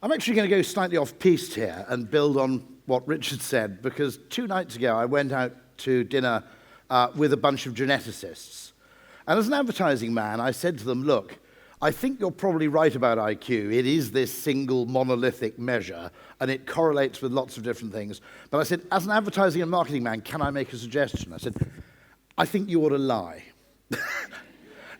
I'm actually going to go slightly off-piste here and build on what Richard said, because 2 nights ago I went out to dinner with a bunch of geneticists. And as an advertising man, I said to them, look, I think you're probably right about IQ. It is this single monolithic measure, and it correlates with lots of different things. But I said, as an advertising and marketing man, can I make a suggestion? I said, I think you ought to lie.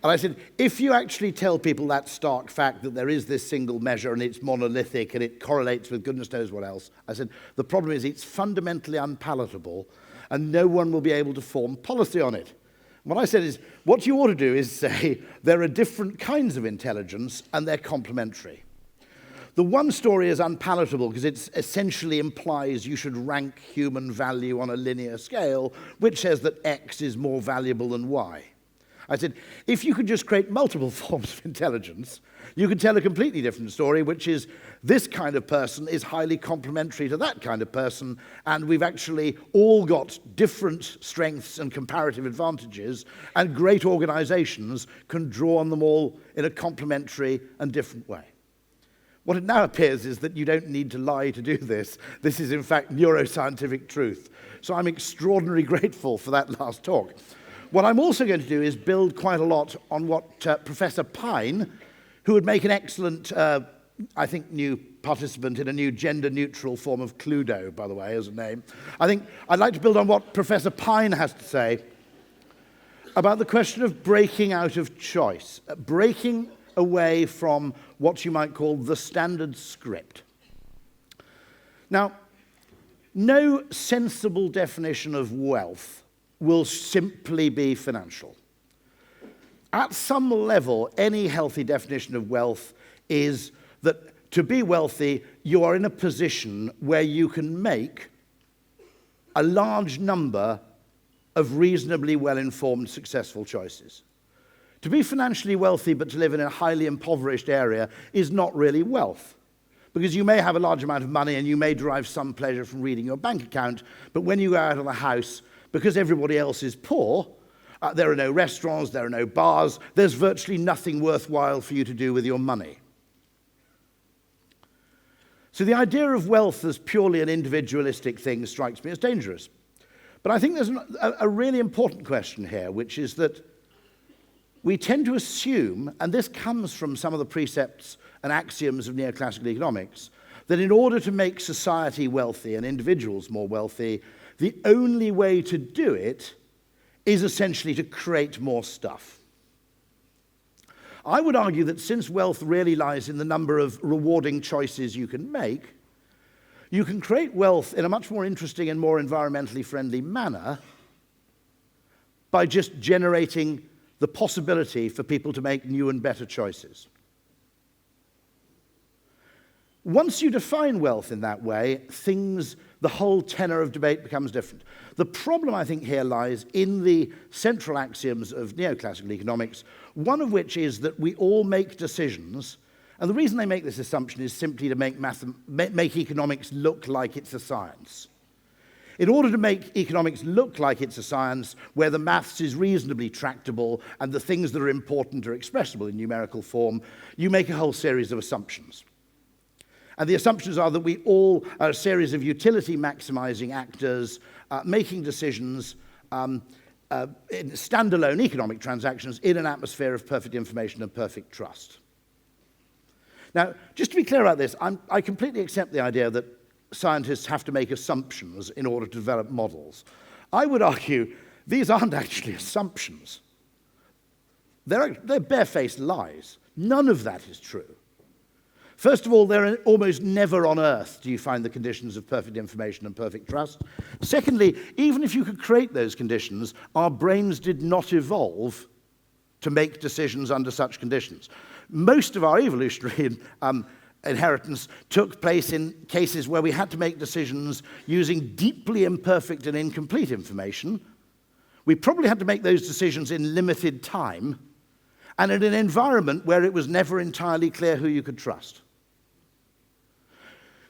And I said, if you actually tell people that stark fact that there is this single measure and it's monolithic and it correlates with goodness knows what else, I said, the problem is it's fundamentally unpalatable and no one will be able to form policy on it. What I said is, what you ought to do is say there are different kinds of intelligence and they're complementary. The one story is unpalatable because it essentially implies you should rank human value on a linear scale, which says that X is more valuable than Y. I said, if you could just create multiple forms of intelligence, you could tell a completely different story, which is this kind of person is highly complementary to that kind of person, and we've actually all got different strengths and comparative advantages, and great organizations can draw on them all in a complementary and different way. What it now appears is that you don't need to lie to do this. This is, in fact, neuroscientific truth. So I'm extraordinarily grateful for that last talk. What I'm also going to do is build quite a lot on what Professor Pine, who would make an excellent, I think, new participant in a new gender-neutral form of Cluedo, by the way, as a name. I think I'd like to build on what Professor Pine has to say about the question of breaking out of choice, breaking away from what you might call the standard script. Now, no sensible definition of wealth will simply be financial. At some level, any healthy definition of wealth is that to be wealthy, you are in a position where you can make a large number of reasonably well-informed, successful choices. To be financially wealthy but to live in a highly impoverished area is not really wealth, because you may have a large amount of money and you may derive some pleasure from reading your bank account, but when you go out of the house, because everybody else is poor, there are no restaurants, there are no bars, there's virtually nothing worthwhile for you to do with your money. So the idea of wealth as purely an individualistic thing strikes me as dangerous. But I think there's a really important question here, which is that we tend to assume, and this comes from some of the precepts and axioms of neoclassical economics, that in order to make society wealthy and individuals more wealthy, the only way to do it is essentially to create more stuff. I would argue that since wealth really lies in the number of rewarding choices you can make, you can create wealth in a much more interesting and more environmentally friendly manner by just generating the possibility for people to make new and better choices. Once you define wealth in that way, the whole tenor of debate becomes different. The problem, I think, here lies in the central axioms of neoclassical economics, one of which is that we all make decisions, and the reason they make this assumption is simply to make economics look like it's a science. In order to make economics look like it's a science where the maths is reasonably tractable and the things that are important are expressible in numerical form, you make a whole series of assumptions. And the assumptions are that we all are a series of utility-maximizing actors making decisions in standalone economic transactions in an atmosphere of perfect information and perfect trust. Now, just to be clear about this, I completely accept the idea that scientists have to make assumptions in order to develop models. I would argue these aren't actually assumptions. They're barefaced lies. None of that is true. First of all, there almost never on Earth do you find the conditions of perfect information and perfect trust. Secondly, even if you could create those conditions, our brains did not evolve to make decisions under such conditions. Most of our evolutionary inheritance took place in cases where we had to make decisions using deeply imperfect and incomplete information. We probably had to make those decisions in limited time and in an environment where it was never entirely clear who you could trust.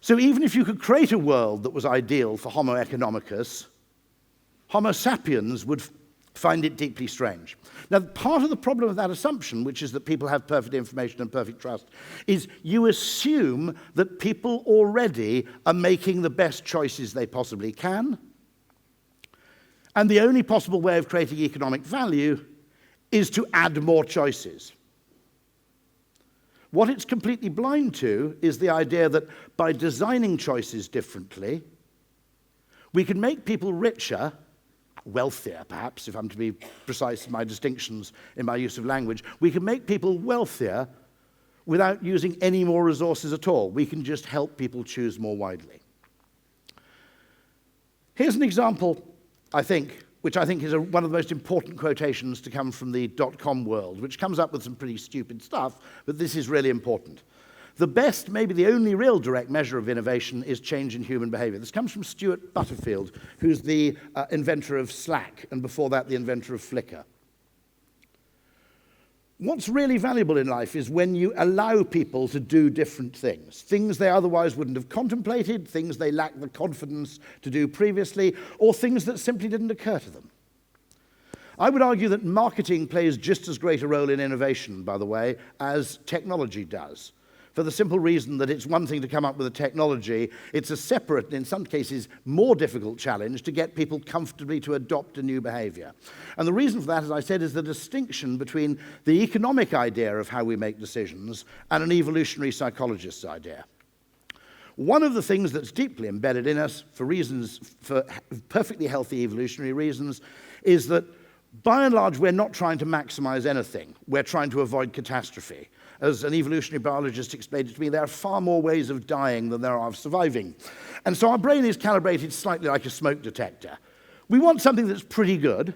So even if you could create a world that was ideal for Homo economicus, Homo sapiens would find it deeply strange. Now, part of the problem of that assumption, which is that people have perfect information and perfect trust, is you assume that people already are making the best choices they possibly can, and the only possible way of creating economic value is to add more choices. What it's completely blind to is the idea that by designing choices differently, we can make people richer, wealthier perhaps, if I'm to be precise in my distinctions in my use of language. We can make people wealthier without using any more resources at all. We can just help people choose more widely. Here's an example, which I think is one of the most important quotations to come from the dot-com world, which comes up with some pretty stupid stuff, but this is really important. The best, maybe the only real direct measure of innovation is change in human behavior. This comes from Stuart Butterfield, who's the inventor of Slack, and before that, the inventor of Flickr. What's really valuable in life is when you allow people to do different things they otherwise wouldn't have contemplated, things they lacked the confidence to do previously, or things that simply didn't occur to them. I would argue that marketing plays just as great a role in innovation, by the way, as technology does, for the simple reason that it's one thing to come up with a technology, it's a separate, and in some cases, more difficult challenge to get people comfortably to adopt a new behavior. And the reason for that, as I said, is the distinction between the economic idea of how we make decisions and an evolutionary psychologist's idea. One of the things that's deeply embedded in us for perfectly healthy evolutionary reasons is that, by and large, we're not trying to maximize anything. We're trying to avoid catastrophe. As an evolutionary biologist explained it to me, there are far more ways of dying than there are of surviving. And so our brain is calibrated slightly like a smoke detector. We want something that's pretty good,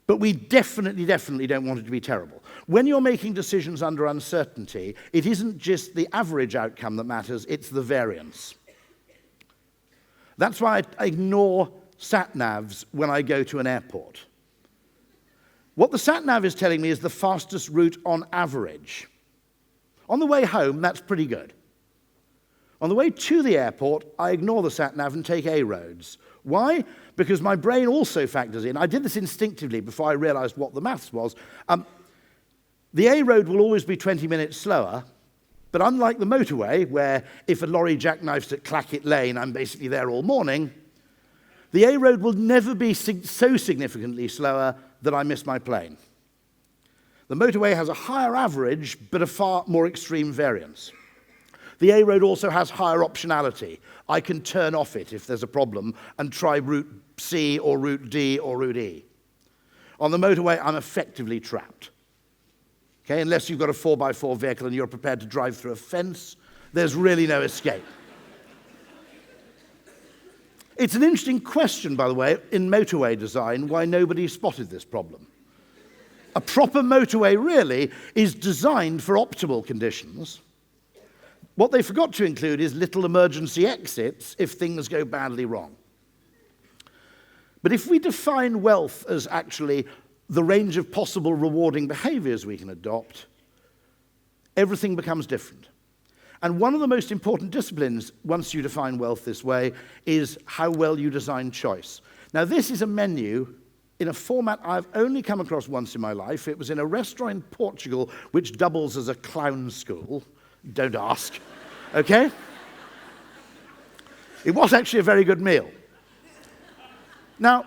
but we definitely don't want it to be terrible. When you're making decisions under uncertainty, it isn't just the average outcome that matters, it's the variance. That's why I ignore sat-navs when I go to an airport. What the sat-nav is telling me is the fastest route on average. On the way home, that's pretty good. On the way to the airport, I ignore the sat-nav and take A roads. Why? Because my brain also factors in. I did this instinctively before I realized what the maths was. The A road will always be 20 minutes slower, but unlike the motorway, where if a lorry jackknifes at Clackett Lane, I'm basically there all morning, the A road will never be so significantly slower that I miss my plane. The motorway has a higher average, but a far more extreme variance. The A road also has higher optionality. I can turn off it if there's a problem and try route C or route D or route E. On the motorway, I'm effectively trapped. Okay, unless you've got a 4x4 vehicle and you're prepared to drive through a fence, there's really no escape. It's an interesting question, by the way, in motorway design, why nobody spotted this problem. A proper motorway, really, is designed for optimal conditions. What they forgot to include is little emergency exits if things go badly wrong. But if we define wealth as actually the range of possible rewarding behaviors we can adopt, everything becomes different. And one of the most important disciplines, once you define wealth this way, is how well you design choice. Now, this is a menu in a format I've only come across once in my life. It was in a restaurant in Portugal, which doubles as a clown school. Don't ask, okay? It was actually a very good meal. Now,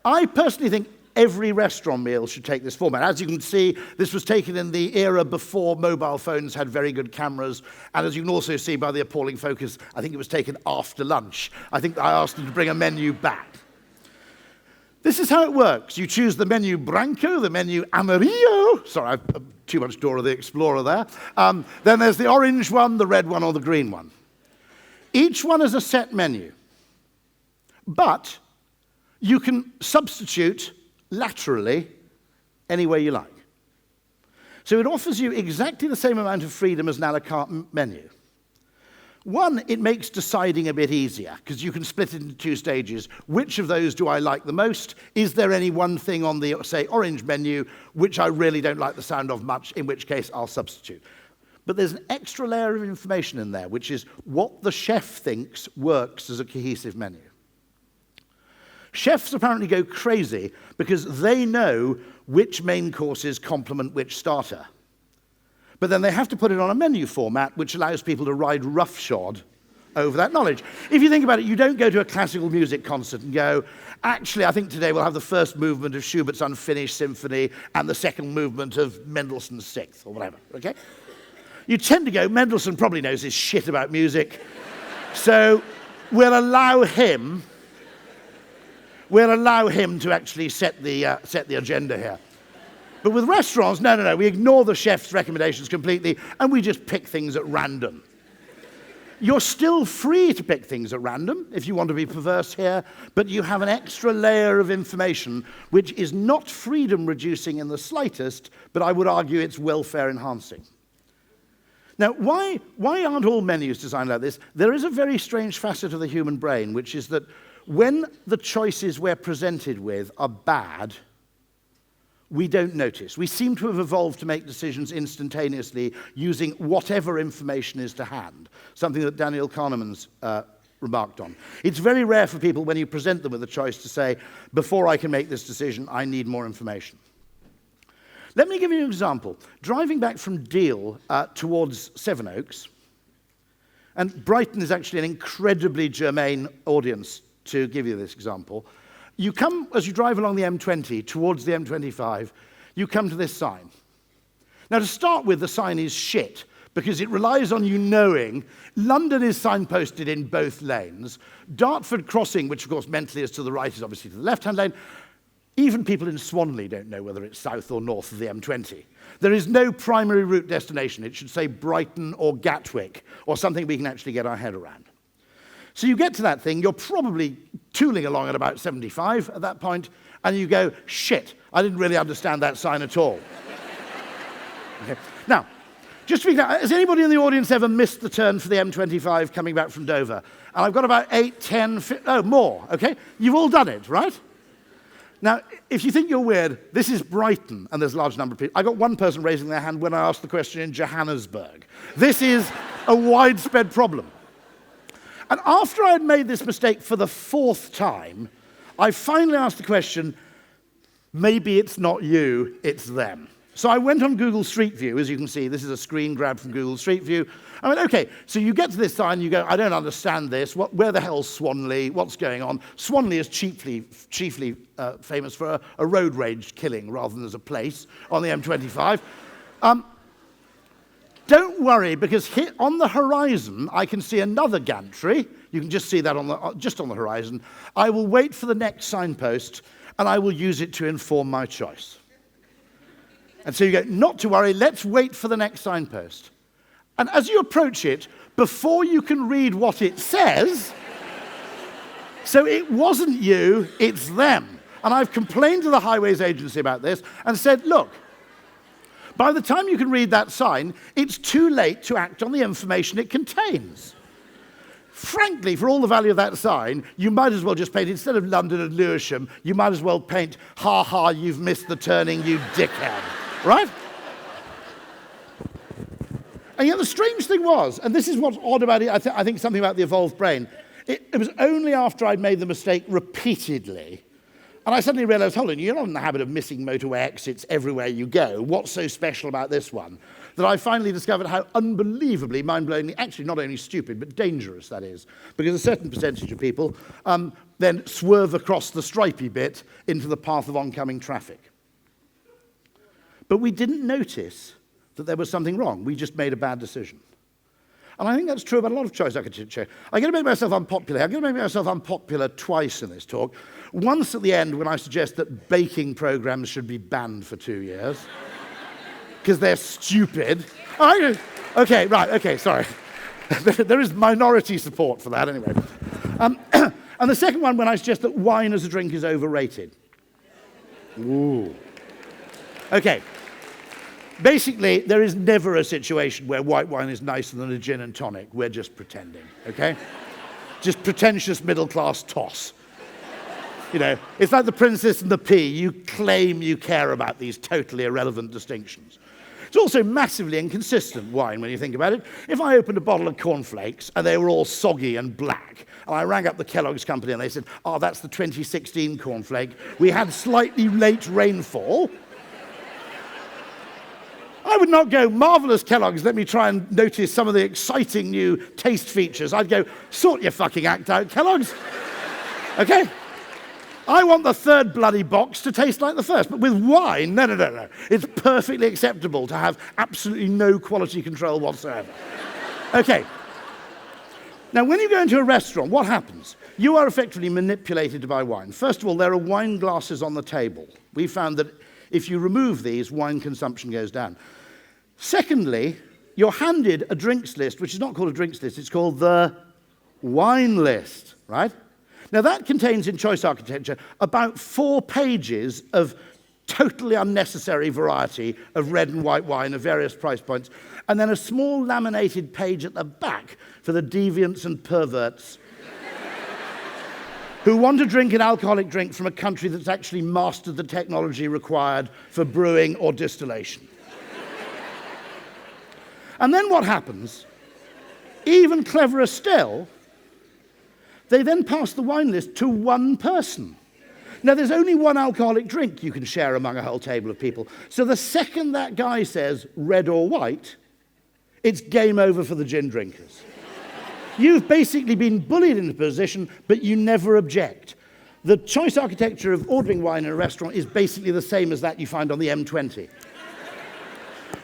I personally think every restaurant meal should take this format. As you can see, this was taken in the era before mobile phones had very good cameras, and as you can also see by the appalling focus, I think it was taken after lunch. I think I asked them to bring a menu back. This is how it works. You choose the menu Branco, the menu Amarillo. Sorry, I've too much Dora the Explorer there. Then there's the orange one, the red one, or the green one. Each one is a set menu, but you can substitute laterally any way you like. So it offers you exactly the same amount of freedom as an a la carte menu. One, it makes deciding a bit easier, because you can split it into two stages. Which of those do I like the most? Is there any one thing on the, say, orange menu, which I really don't like the sound of much, in which case I'll substitute? But there's an extra layer of information in there, which is what the chef thinks works as a cohesive menu. Chefs apparently go crazy because they know which main courses complement which starter. But then they have to put it on a menu format which allows people to ride roughshod over that knowledge. If you think about it, you don't go to a classical music concert and go, actually, I think today we'll have the first movement of Schubert's Unfinished Symphony and the second movement of Mendelssohn's Sixth, or whatever, okay? You tend to go, Mendelssohn probably knows his shit about music, so we'll allow him to actually set the agenda here. But with restaurants, no, we ignore the chef's recommendations completely, and we just pick things at random. You're still free to pick things at random, if you want to be perverse here, but you have an extra layer of information which is not freedom-reducing in the slightest, but I would argue it's welfare-enhancing. Now, why aren't all menus designed like this? There is a very strange facet of the human brain, which is that when the choices we're presented with are bad, we don't notice. We seem to have evolved to make decisions instantaneously using whatever information is to hand, something that Daniel Kahneman's remarked on. It's very rare for people, when you present them with a choice, to say, before I can make this decision, I need more information. Let me give you an example. Driving back from Deal towards Sevenoaks, and Brighton is actually an incredibly germane audience to give you this example. You come, as you drive along the M20 towards the M25, you come to this sign. Now, to start with, the sign is shit, because it relies on you knowing London is signposted in both lanes. Dartford Crossing, which of course mentally is to the right, is obviously to the left-hand lane. Even people in Swanley don't know whether it's south or north of the M20. There is no primary route destination. It should say Brighton or Gatwick, or something we can actually get our head around. So you get to that thing, you're probably tooling along at about 75 at that point, and you go, shit, I didn't really understand that sign at all. Okay. Now, just to be clear, has anybody in the audience ever missed the turn for the M25 coming back from Dover? And I've got about 8, 10, more, okay? You've all done it, right? Now, if you think you're weird, this is Brighton, and there's a large number of people. I got one person raising their hand when I asked the question in Johannesburg. This is a widespread problem. And after I had made this mistake for the 4th time, I finally asked the question, maybe it's not you, it's them. So I went on Google Street View. As you can see, this is a screen grab from Google Street View. I went, okay, so you get to this sign, you go, I don't understand this. Where the hell's Swanley? What's going on? Swanley is chiefly famous for a road rage killing rather than as a place on the M25. Don't worry, because here on the horizon, I can see another gantry. You can just see that just on the horizon. I will wait for the next signpost, and I will use it to inform my choice. And so you go, not to worry, let's wait for the next signpost. And as you approach it, before you can read what it says, so it wasn't you, it's them. And I've complained to the Highways Agency about this and said, look, by the time you can read that sign, it's too late to act on the information it contains. Frankly, for all the value of that sign, you might as well just paint, instead of London and Lewisham, you might as well paint, ha ha, you've missed the turning, you dickhead. Right? And yet the strange thing was, and this is what's odd about it, I think something about the evolved brain, it was only after I'd made the mistake repeatedly, and I suddenly realized, hold on, you're not in the habit of missing motorway exits everywhere you go. What's so special about this one? That I finally discovered how unbelievably, mind-blowingly, actually not only stupid, but dangerous that is. Because a certain percentage of people then swerve across the stripy bit into the path of oncoming traffic. But we didn't notice that there was something wrong. We just made a bad decision. And I think that's true about a lot of choices I could share. I'm going to make myself unpopular. I'm going to make myself unpopular twice in this talk. Once at the end when I suggest that baking programs should be banned for 2 years. Because they're stupid. Okay, right, okay, sorry. There is minority support for that anyway. And the second one when I suggest that wine as a drink is overrated. Ooh. Okay. Basically, there is never a situation where white wine is nicer than a gin and tonic. We're just pretending, okay? Just pretentious middle-class toss. You know, it's like the Princess and the Pea. You claim you care about these totally irrelevant distinctions. It's also massively inconsistent wine when you think about it. If I opened a bottle of cornflakes and they were all soggy and black, and I rang up the Kellogg's company and they said, oh, that's the 2016 cornflake. We had slightly late rainfall. I would not go, marvellous Kellogg's, let me try and notice some of the exciting new taste features. I'd go, sort your fucking act out, Kellogg's. Okay? I want the third bloody box to taste like the first. But with wine, no. It's perfectly acceptable to have absolutely no quality control whatsoever. Okay. Now, when you go into a restaurant, what happens? You are effectively manipulated to buy wine. First of all, there are wine glasses on the table. We found that if you remove these, wine consumption goes down. Secondly, you're handed a drinks list, which is not called a drinks list, it's called the wine list, right? Now, that contains, in choice architecture, about 4 pages of totally unnecessary variety of red and white wine of various price points, and then a small laminated page at the back for the deviants and perverts who want to drink an alcoholic drink from a country that's actually mastered the technology required for brewing or distillation. And then what happens, even cleverer still, they then pass the wine list to one person. Now, there's only one alcoholic drink you can share among a whole table of people. So the second that guy says red or white, it's game over for the gin drinkers. You've basically been bullied into position, but you never object. The choice architecture of ordering wine in a restaurant is basically the same as that you find on the M20.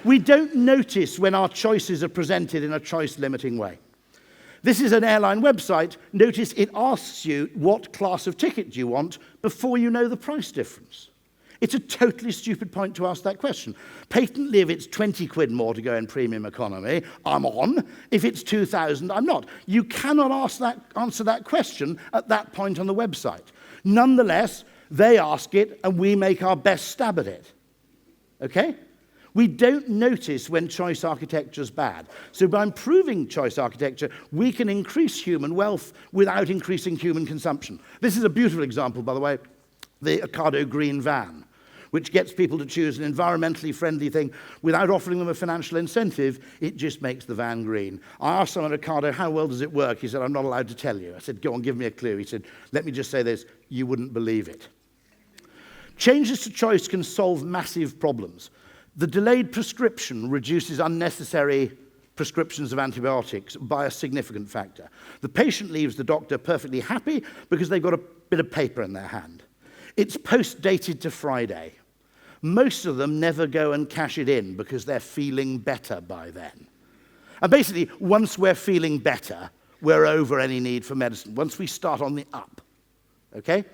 We don't notice when our choices are presented in a choice-limiting way. This is an airline website. Notice it asks you what class of ticket do you want before you know the price difference. It's a totally stupid point to ask that question. Patently, if it's 20 quid more to go in premium economy, I'm on. If it's 2,000, I'm not. You cannot answer that question at that point on the website. Nonetheless, they ask it, and we make our best stab at it. Okay? We don't notice when choice architecture is bad. So by improving choice architecture, we can increase human wealth without increasing human consumption. This is a beautiful example, by the way, the Ocado Green Van, which gets people to choose an environmentally friendly thing without offering them a financial incentive. It just makes the van green. I asked someone at Ocado, how well does it work? He said, I'm not allowed to tell you. I said, go on, give me a clue. He said, let me just say this, you wouldn't believe it. Changes to choice can solve massive problems. The delayed prescription reduces unnecessary prescriptions of antibiotics by a significant factor. The patient leaves the doctor perfectly happy because they've got a bit of paper in their hand. It's post-dated to Friday. Most of them never go and cash it in because they're feeling better by then. And basically, once we're feeling better, we're over any need for medicine. Once we start on the up, okay?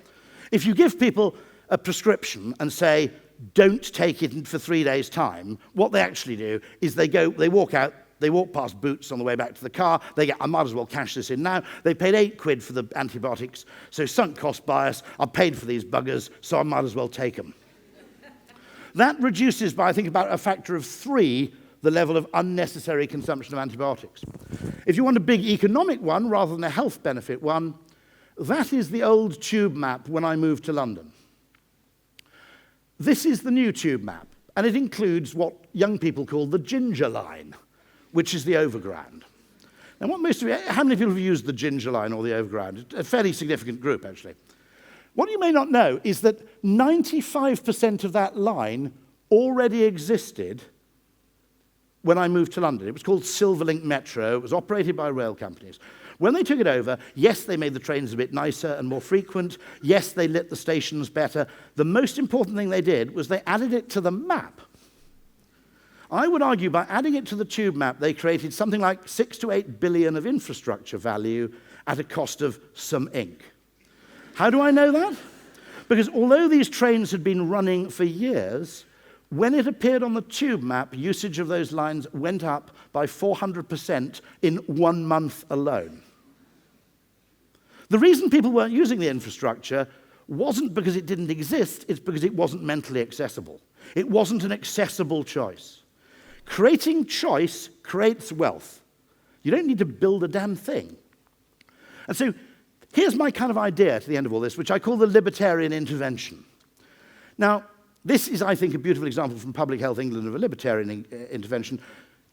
If you give people a prescription and say, don't take it for 3 days' time, what they actually do is they walk out, they walk past Boots on the way back to the car, they get, I might as well cash this in now. They paid 8 quid for the antibiotics, so sunk cost bias, I paid for these buggers, so I might as well take them. That reduces by, I think, about a factor of 3 the level of unnecessary consumption of antibiotics. If you want a big economic one rather than a health benefit one, that is the old tube map when I moved to London. This is the new tube map, and it includes what young people call the ginger line, which is the overground. Now, how many people have used the ginger line or the overground? A fairly significant group, actually. What you may not know is that 95% of that line already existed when I moved to London. It was called Silverlink Metro. It was operated by rail companies. When they took it over, yes, they made the trains a bit nicer and more frequent. Yes, they lit the stations better. The most important thing they did was they added it to the map. I would argue by adding it to the tube map, they created something like 6 to 8 billion of infrastructure value at a cost of some ink. How do I know that? Because although these trains had been running for years, when it appeared on the tube map, usage of those lines went up by 400% in 1 month alone. The reason people weren't using the infrastructure wasn't because it didn't exist, it's because it wasn't mentally accessible. It wasn't an accessible choice. Creating choice creates wealth. You don't need to build a damn thing. And so here's my kind of idea to the end of all this, which I call the Libertarian Intervention. Now, This is, I think, a beautiful example from Public Health England of a libertarian intervention.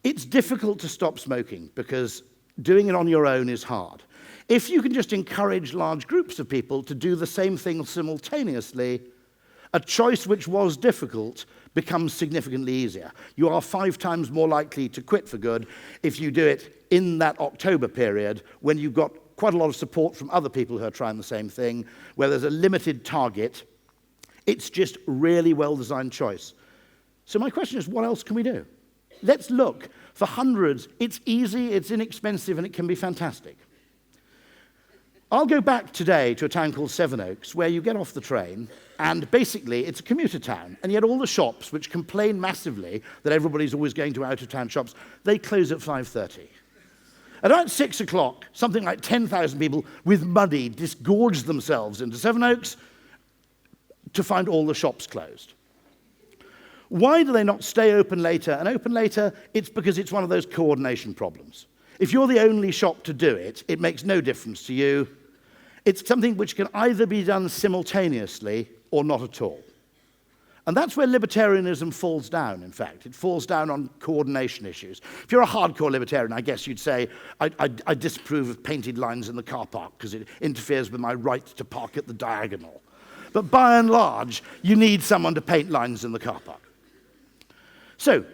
It's difficult to stop smoking because doing it on your own is hard. If you can just encourage large groups of people to do the same thing simultaneously, a choice which was difficult becomes significantly easier. You are 5 times more likely to quit for good if you do it in that October period when you've got quite a lot of support from other people who are trying the same thing, where there's a limited target. It's just really well-designed choice. So my question is, what else can we do? Let's look. For hundreds, it's easy, it's inexpensive, and it can be fantastic. I'll go back today to a town called Sevenoaks, where you get off the train, and basically it's a commuter town, and yet all the shops, which complain massively that everybody's always going to out-of-town shops, they close at 5:30. At about 6 o'clock, something like 10,000 people with money disgorge themselves into Sevenoaks to find all the shops closed. Why do they not stay open later and open later? It's because it's one of those coordination problems. If you're the only shop to do it, it makes no difference to you. It's something which can either be done simultaneously or not at all. And that's where libertarianism falls down, in fact. It falls down on coordination issues. If you're a hardcore libertarian, I guess you'd say, I disapprove of painted lines in the car park because it interferes with my right to park at the diagonal. But by and large, you need someone to paint lines in the car park. So,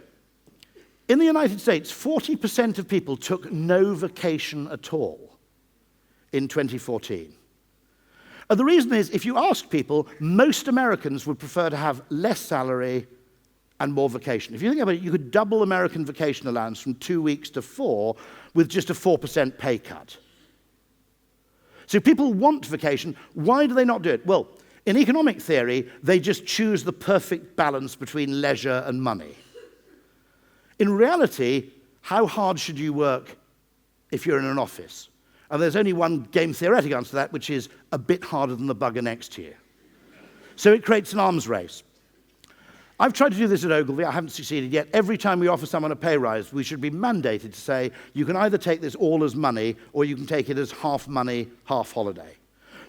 in the United States, 40% of people took no vacation at all in 2014. And the reason is, if you ask people, most Americans would prefer to have less salary and more vacation. If you think about it, you could double American vacation allowance from 2 weeks to 4 with just a 4% pay cut. So people want vacation. Why do they not do it? Well, in economic theory, they just choose the perfect balance between leisure and money. In reality, how hard should you work if you're in an office? And there's only one game theoretic answer to that, which is a bit harder than the bugger next to you. So it creates an arms race. I've tried to do this at Ogilvy. I haven't succeeded yet. Every time we offer someone a pay rise, we should be mandated to say, you can either take this all as money, or you can take it as half money, half holiday.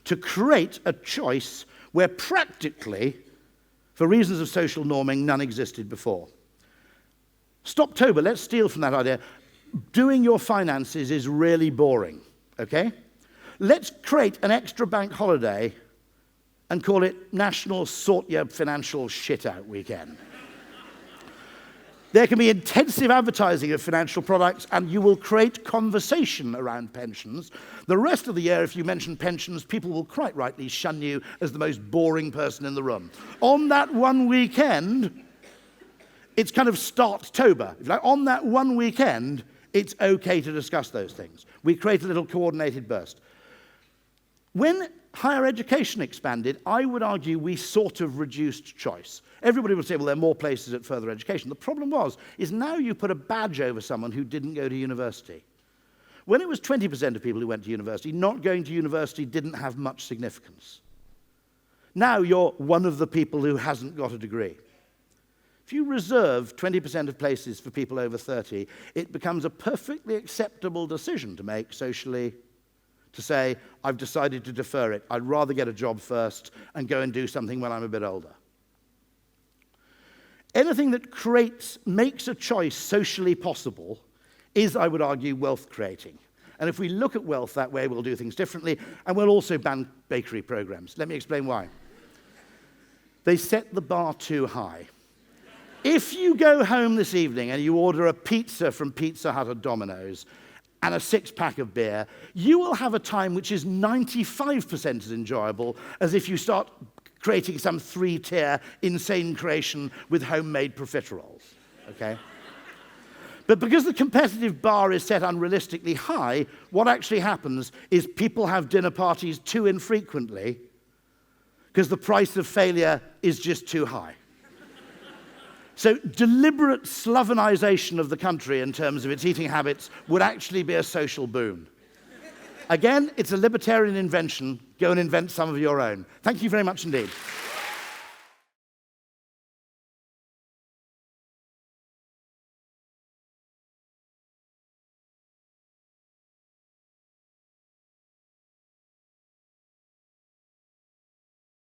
To create a choice where practically, for reasons of social norming, none existed before. Stoptober, let's steal from that idea. Doing your finances is really boring, okay? Let's create an extra bank holiday and call it National Sort Your Financial Shit Out Weekend. There can be intensive advertising of financial products, and you will create conversation around pensions. The rest of the year, if you mention pensions, people will quite rightly shun you as the most boring person in the room. On that one weekend, it's kind of Starttober. Like on that one weekend, it's okay to discuss those things. We create a little coordinated burst. When higher education expanded, I would argue we sort of reduced choice. Everybody would say, well, there are more places at further education. The problem is now you put a badge over someone who didn't go to university. When it was 20% of people who went to university, not going to university didn't have much significance. Now you're one of the people who hasn't got a degree. If you reserve 20% of places for people over 30, it becomes a perfectly acceptable decision to make socially, to say, I've decided to defer it. I'd rather get a job first and go and do something when I'm a bit older. Anything that makes a choice socially possible is, I would argue, wealth creating. And if we look at wealth that way, we'll do things differently, and we'll also ban bakery programs. Let me explain why. They set the bar too high. If you go home this evening and you order a pizza from Pizza Hut or Domino's and a 6-pack of beer, you will have a time which is 95% as enjoyable as if you start creating some 3-tier insane creation with homemade profiteroles, okay? But because the competitive bar is set unrealistically high, what actually happens is people have dinner parties too infrequently because the price of failure is just too high. So deliberate Slavenization of the country in terms of its eating habits would actually be a social boon. Again, it's a libertarian invention. Go and invent some of your own. Thank you very much indeed.